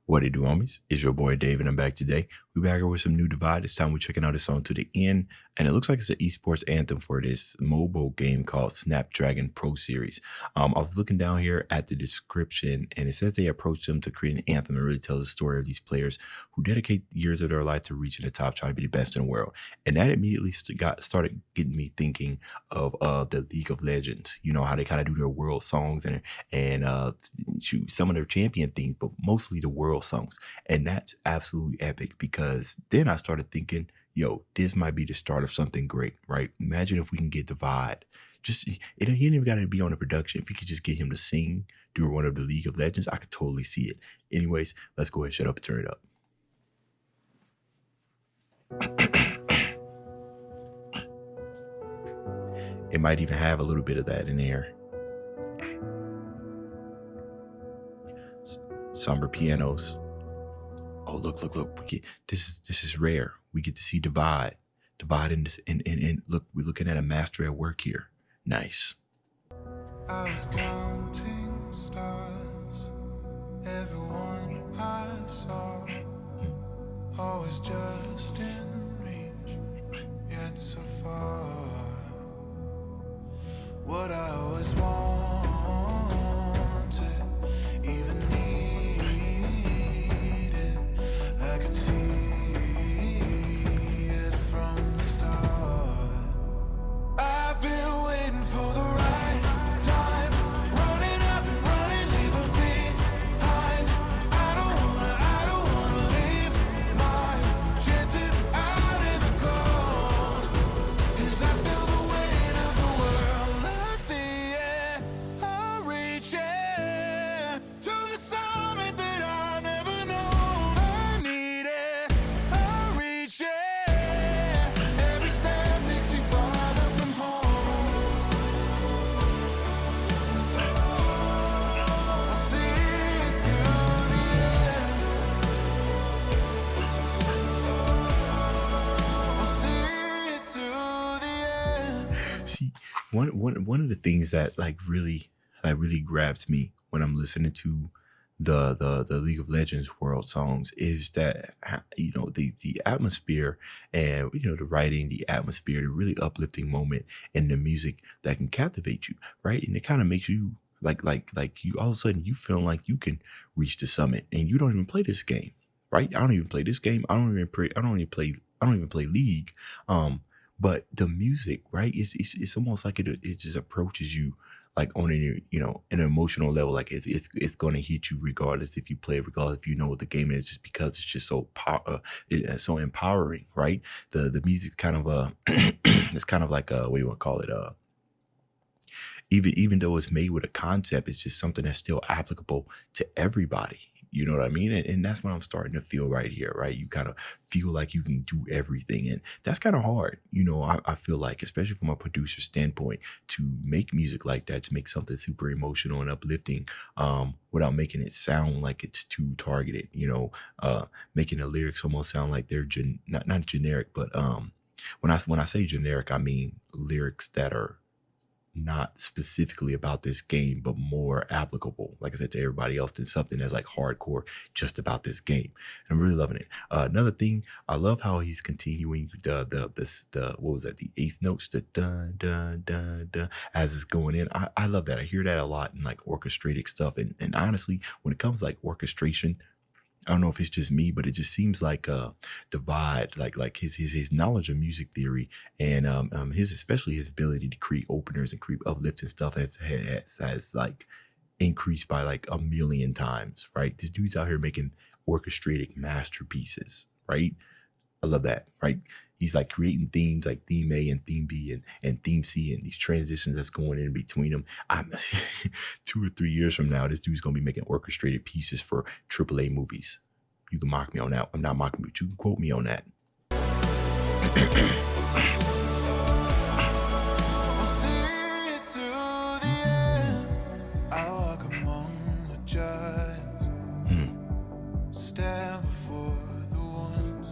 What it do, homies? It's your boy Dave, and I'm back today. We back here with some new Divide. This time we're checking out a song to the end, and it looks like it's an esports anthem for this mobile game called Snapdragon Pro Series. I was looking down here at the description, and it says they approached them to create an anthem and really tell the story of these players who dedicate years of their life to reaching the top, trying to be the best in the world. And that immediately started getting me thinking of the League of Legends. You know how they kind of do their world songs and shoot some of their champion themes, but mostly the world songs. And that's absolutely epic, because then I started thinking, yo, this might be the start of something great, right? Imagine if we can get Divide. He ain't even got to be on the production. If we could just get him to sing during one of the League of Legends, I could totally see it. Anyways, let's go ahead and shut up and turn it up. It might even have a little bit of that in there. Somber pianos. Oh, look. This is rare. We get to see Divide in this, and look, we're looking at a master at work here. Nice. I was counting stars, everyone I saw, always just in reach, yet so far. What I always wanted, even needed, I could see it from the start. I've been waiting for the right time, running up and running, leaving behind. I don't wanna leave my chances out in the cold, 'cause I feel the weight of the world. I see it, I reach it, to the summit that I never known. I need it, I reach it, every step takes me farther from home. I'll see it to the end. I'll see it to the end. See, one of the things that really grabs me when I'm listening to the League of Legends world songs is that, you know, the atmosphere, and you know, the writing, the atmosphere, the really uplifting moment, and the music that can captivate you, right? And it kind of makes you like you, all of a sudden you feel like you can reach the summit, and you don't even play this game, right? I don't even play this game. I don't even play League. But the music, right? It's almost like it just approaches you like on an, you know, an emotional level. Like it's going to hit you regardless if you play, regardless if you know what the game is, just because it's just so so empowering, right? The music's kind of it's kind of like what do you want to call it? Even though it's made with a concept, it's just something that's still applicable to everybody. You know what I mean? And that's what I'm starting to feel right here, right? You kind of feel like you can do everything. And that's kind of hard. You know, I feel like, especially from a producer standpoint, to make music like that, to make something super emotional and uplifting, without making it sound like it's too targeted, you know, making the lyrics almost sound like they're not generic, but when I say generic, I mean lyrics that are not specifically about this game, but more applicable, like I said, to everybody else, than something that's like hardcore just about this game. And I'm really loving it. Another thing, I love how he's continuing the what was that, the eighth notes, the dun dun dun dun, as it's going in. I love that. I hear that a lot in like orchestrated stuff. And honestly, when it comes to like orchestration, I don't know if it's just me, but it just seems like Divide, like his knowledge of music theory, and especially his ability to create openers and create uplifting stuff has like increased by like 1,000,000 times, right? This dude's out here making orchestrated masterpieces, right? I love that, right? He's like creating themes like theme A and theme B and theme C, and these transitions that's going in between them. I'm 2 or 3 years from now, this dude's gonna be making orchestrated pieces for AAA movies. You can mock me on that. I'm not mocking you, but you can quote me on that. I'll see it to the end. I walk among the giants, stand before the ones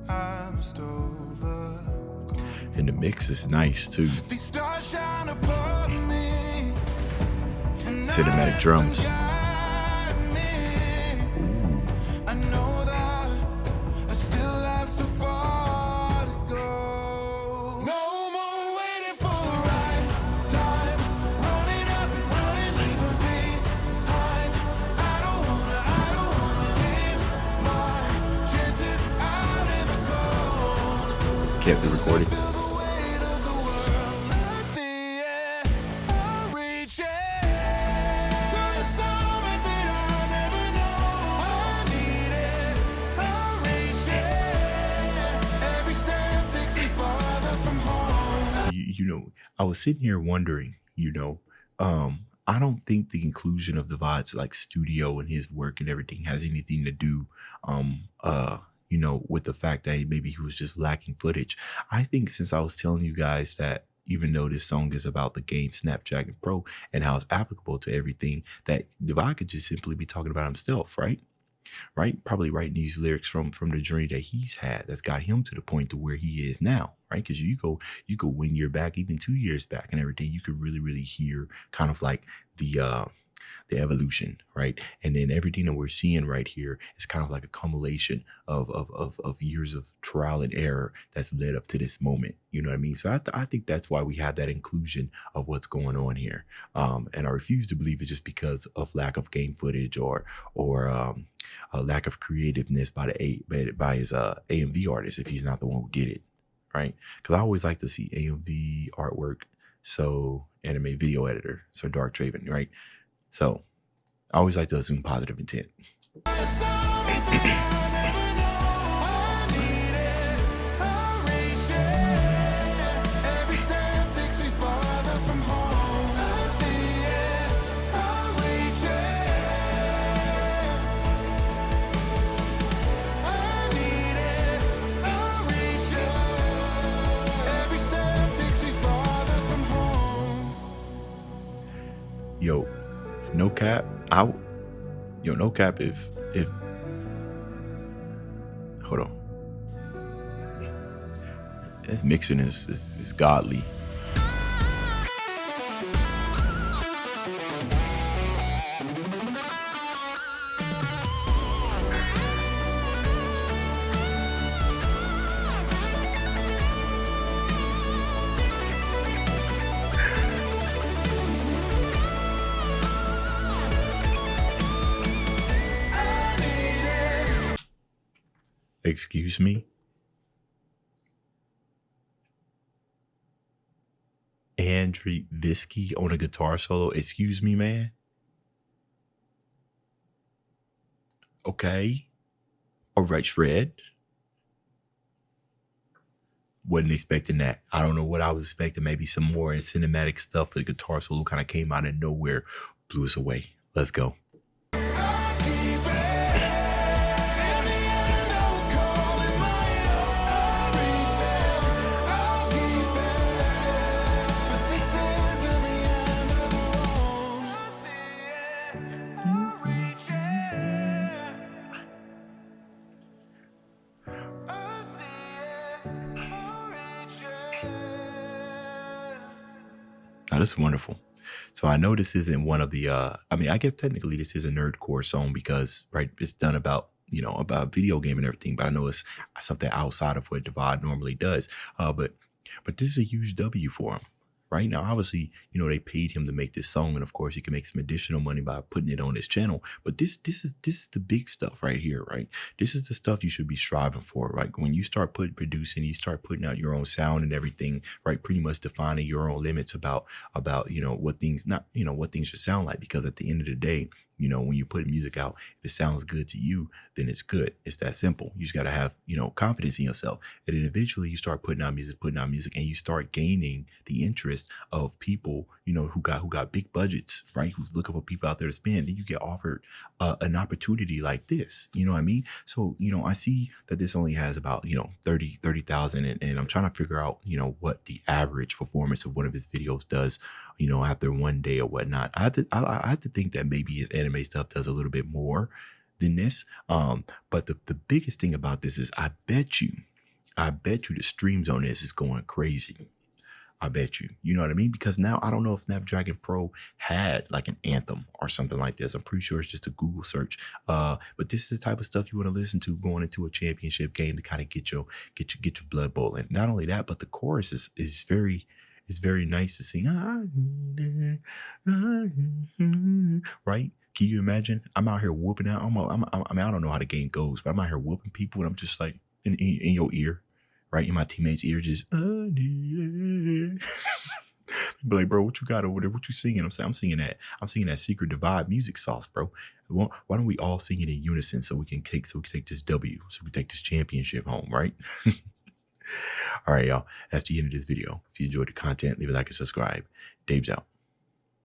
I must overcome. And the mix is nice too. These stars shine above me, and Cinematic drums. guide me. kept it recorded. I was sitting here wondering, I don't think the inclusion of Divide's like studio and his work and everything has anything to do, um, uh, with the fact that maybe he was just lacking footage. I think since I was telling you guys that even though this song is about the game Snapdragon Pro and how it's applicable to everything, that Divide could just simply be talking about himself, right? Right? Probably writing these lyrics from the journey that he's had that's got him to the point to where he is now, right? Because you go 1 year back, even 2 years back, and everything, you could really hear kind of like the evolution, right? And then everything that we're seeing right here is kind of like a accumulation of years of trial and error that's led up to this moment. You know what I mean? So I think that's why we have that inclusion of what's going on here. And I refuse to believe it's just because of lack of game footage or a lack of creativeness by his AMV artist if he's not the one who did it, right? Because I always like to see AMV artwork, so anime video editor, so Dark Draven, right? So I always like to assume positive intent. Yo, no cap. No cap. If hold on, this mixing is godly. Excuse me? Andrew Visky on a guitar solo. Excuse me, man. Okay. All right, Shred. Wasn't expecting that. I don't know what I was expecting. Maybe some more cinematic stuff, but the guitar solo kind of came out of nowhere, blew us away. Let's go. Now, this is wonderful. So I know this isn't one of the I guess technically this is a nerdcore song because right, it's done about about video game and everything, but I know it's something outside of what Divide normally does. But this is a huge W for him. Right now, obviously, they paid him to make this song, and of course, he can make some additional money by putting it on his channel. But this is the big stuff right here, right? This is the stuff you should be striving for, right? When you start producing, you start putting out your own sound and everything, right? Pretty much defining your own limits about what things what things should sound like. Because at the end of the day, when you put music out, if it sounds good to you, then it's good. It's that simple. You just got to have, confidence in yourself. And then eventually you start putting out music, and you start gaining the interest of people, who got big budgets, right? Who's looking for people out there to spend. Then you get offered an opportunity like this. You know what I mean? So, I see that this only has about, 30,000 and I'm trying to figure out, what the average performance of one of his videos does, after one day or whatnot. I have to think that maybe his anime stuff does a little bit more than this. But the biggest thing about this is I bet you the streams on this is going crazy. I bet you know what I mean? Because now I don't know if Snapdragon Pro had like an Anthem or something like this. I'm pretty sure it's just a Google search. But this is the type of stuff you want to listen to going into a championship game to kind of get your blood boiling. Not only that, but the chorus is very nice to sing. Right? Can you imagine? I'm out here whooping out. I don't know how the game goes, but I'm out here whooping people, and I'm just like in your ear, right in my teammates' ear, just I need it. Be like, bro, what you got over there? What you singing? I'm singing that Secret Divide music sauce, bro. Why don't we all sing it in unison so we can take this W, so we take this championship home, right? All right, y'all. That's the end of this video. If you enjoyed the content, leave a like and subscribe. Dave's out.